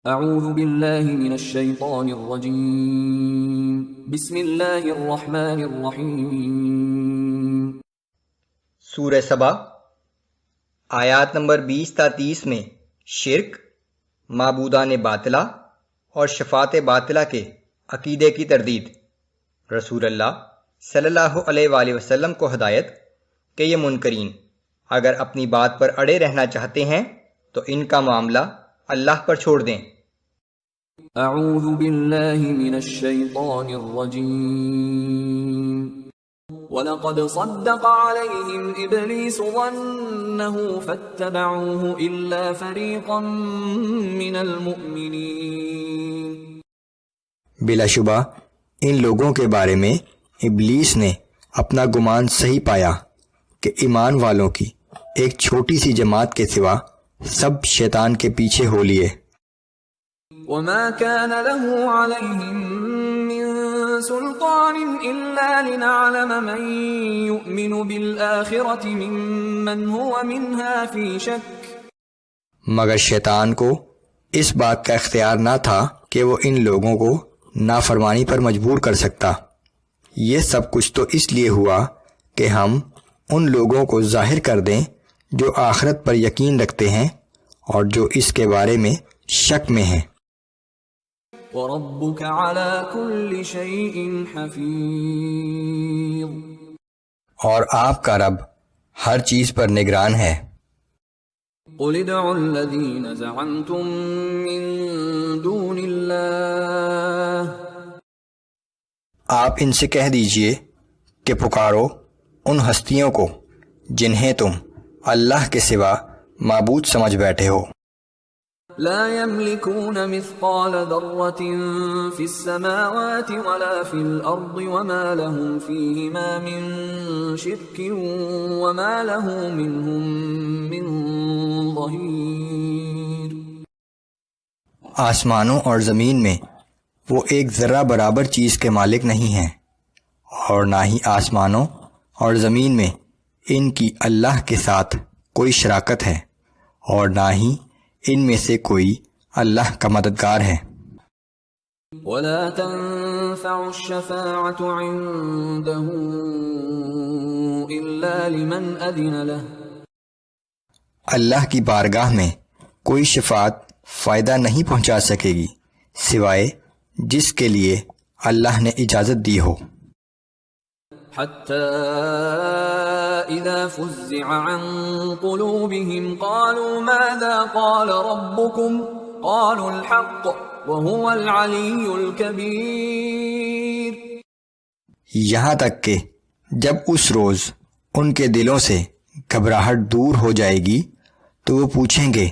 اعوذ باللہ من الشیطان الرجیم بسم اللہ الرحمن الرحیم۔ سورہ سبا آیات نمبر 20 تا 30 میں شرک، معبودان باطلہ اور شفاعت باطلہ کے عقیدے کی تردید۔ رسول اللہ صلی اللہ علیہ وآلہ وسلم کو ہدایت کہ یہ منکرین اگر اپنی بات پر اڑے رہنا چاہتے ہیں تو ان کا معاملہ اللہ پر چھوڑ دیں۔ اعوذ باللہ من الشیطان الرجیم۔ وَلَقَدْ صَدَّقَ عَلَيْهِمْ إِبْلِيسُ ظَنَّهُ فَاتَّبَعُوهُ إِلَّا فَرِيقًا مِّنَ الْمُؤْمِنِينَ۔ بلا شبہ ان لوگوں کے بارے میں ابلیس نے اپنا گمان صحیح پایا کہ ایمان والوں کی ایک چھوٹی سی جماعت کے سوا سب شیطان کے پیچھے ہو لیے۔ وَمَا كَانَ لَهُ عَلَيْهِمْ مِن سُلْطَانٍ إِلَّا لِنَعْلَمَ مَن يُؤْمِنُ بِالْآخِرَةِ مِمَّنْ هُوَ مِنْهَا فِي شَكٍّ۔ مگر شیطان کو اس بات کا اختیار نہ تھا کہ وہ ان لوگوں کو نافرمانی پر مجبور کر سکتا۔ یہ سب کچھ تو اس لیے ہوا کہ ہم ان لوگوں کو ظاہر کر دیں جو آخرت پر یقین رکھتے ہیں اور جو اس کے بارے میں شک میں ہیں۔ وَرَبُّكَ عَلَى كُلِّ شَيْءٍ حَفِيظٌ۔ اور آپ کا رب ہر چیز پر نگران ہے۔ قُلِ ادْعُوا الَّذِينَ زَعَمْتُم مِّن دُونِ اللَّهِ۔ آپ ان سے کہہ دیجئے کہ پکارو ان ہستیوں کو جنہیں تم اللہ کے سوا معبود سمجھ بیٹھے ہو۔ لا يملكون مثقال ذرة في السماوات ولا في الأرض وما لهم فيهما من شرك وما له منهم من ظهير۔ آسمانوں اور زمین میں وہ ایک ذرہ برابر چیز کے مالک نہیں ہیں، اور نہ ہی آسمانوں اور زمین میں ان کی اللہ کے ساتھ کوئی شراکت ہے، اور نہ ہی ان میں سے کوئی اللہ کا مددگار ہے۔ ولا تنفع الشفاعة عنده إلا لمن أذن له۔ اللہ کی بارگاہ میں کوئی شفاعت فائدہ نہیں پہنچا سکے گی سوائے جس کے لیے اللہ نے اجازت دی ہو۔ حتى إذا فزع عن قلوبهم قالوا ماذا قال ربكم قالوا الحق وهو العلي الكبير۔ یہاں تک کہ جب اس روز ان کے دلوں سے گھبراہٹ دور ہو جائے گی تو وہ پوچھیں گے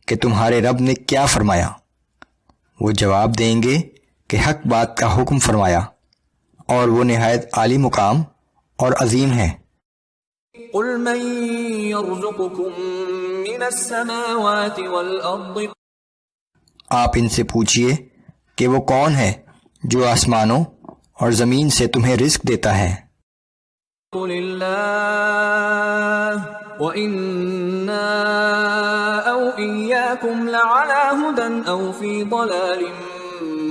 کہ تمہارے رب نے کیا فرمایا؟ وہ جواب دیں گے کہ حق بات کا حکم فرمایا اور وہ نہایت عالی مقام اور عظیم ہے۔ قل من يرزقكم من السماوات والارض۔ آپ ان سے پوچھئے کہ وہ کون ہے جو آسمانوں اور زمین سے تمہیں رزق دیتا ہے۔ قل اللہ وإنا أو إياكم لعلى هدى أو في ضلال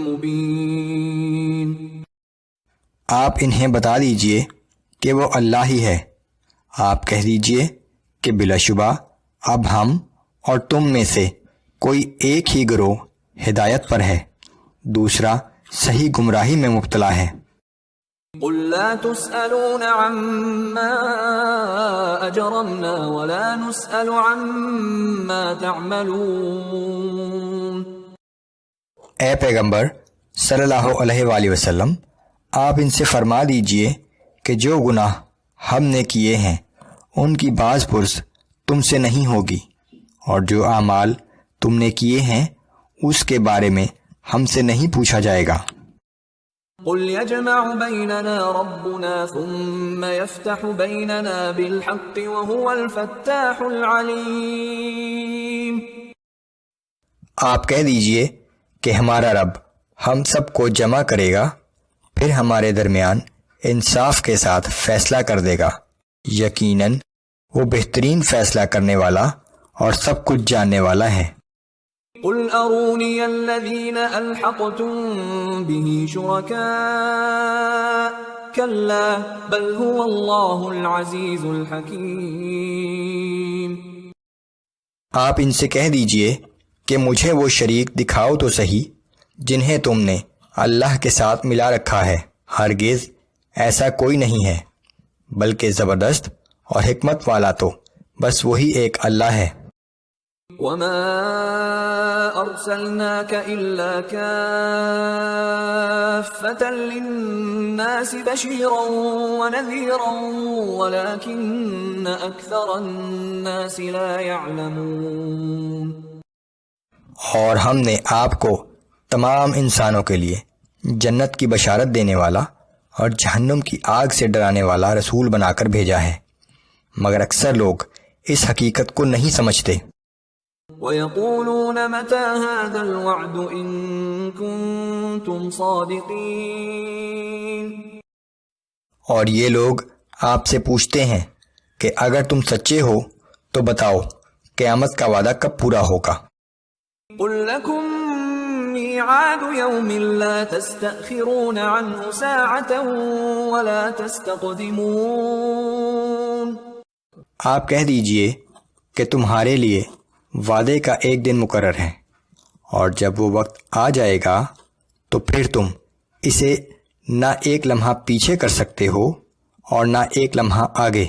مبين۔ آپ انہیں بتا دیجئے کہ وہ اللہ ہی ہے۔ آپ کہہ دیجئے کہ بلا شبہ اب ہم اور تم میں سے کوئی ایک ہی گروہ ہدایت پر ہے، دوسرا صحیح گمراہی میں مبتلا ہے۔ قل لا تسألون عما أجرمنا ولا نسأل عما تعملون۔ اے پیغمبر صلی اللہ علیہ وآلہ وسلم، آپ ان سے فرما دیجئے کہ جو گناہ ہم نے کیے ہیں ان کی باز پرس تم سے نہیں ہوگی، اور جو اعمال تم نے کیے ہیں اس کے بارے میں ہم سے نہیں پوچھا جائے گا۔ قل يجمع بيننا ربنا ثم يفتح بيننا بالحق وهو الفتاح العليم۔ آپ کہہ دیجئے کہ ہمارا رب ہم سب کو جمع کرے گا، پھر ہمارے درمیان انصاف کے ساتھ فیصلہ کر دے گا، یقیناً وہ بہترین فیصلہ کرنے والا اور سب کچھ جاننے والا ہے۔ قل أروني الذين ألحقتم به شركاء كلا بل هو الله العزيز الحكيم. آپ ان سے کہہ دیجئے کہ مجھے وہ شریک دکھاؤ تو صحیح جنہیں تم نے اللہ کے ساتھ ملا رکھا ہے. ہرگز ایسا کوئی نہیں ہے بلکہ زبردست اور حکمت والا تو بس وہی ایک اللہ ہے. وما أرسلناك إلا كافة للناس بشيرا ونذيرا ولكن أكثر الناس لا يعلمون. اور ہم نے آپ کو تمام انسانوں کے لیے جنت کی بشارت دینے والا اور جہنم کی آگ سے ڈرانے والا رسول بنا کر بھیجا ہے مگر اکثر لوگ اس حقیقت کو نہیں سمجھتے. وَيَقُولُونَ مَتَى هَذَا الْوَعْدُ إِن كُنتُمْ صَادِقِينَ. اور یہ لوگ آپ سے پوچھتے ہیں کہ اگر تم سچے ہو تو بتاؤ قیامت کا وعدہ کب پورا ہوگا. قُل لَّكُم مِّيعَادُ يَوْمٍ لَّا تَسْتَأْخِرُونَ عَنْهُ سَاعَةً وَلَا تَسْتَقْدِمُونَ. آپ کہہ دیجئے کہ تمہارے لیے وعدے کا ایک دن مقرر ہے اور جب وہ وقت آ جائے گا تو پھر تم اسے نہ ایک لمحہ پیچھے کر سکتے ہو اور نہ ایک لمحہ آگے.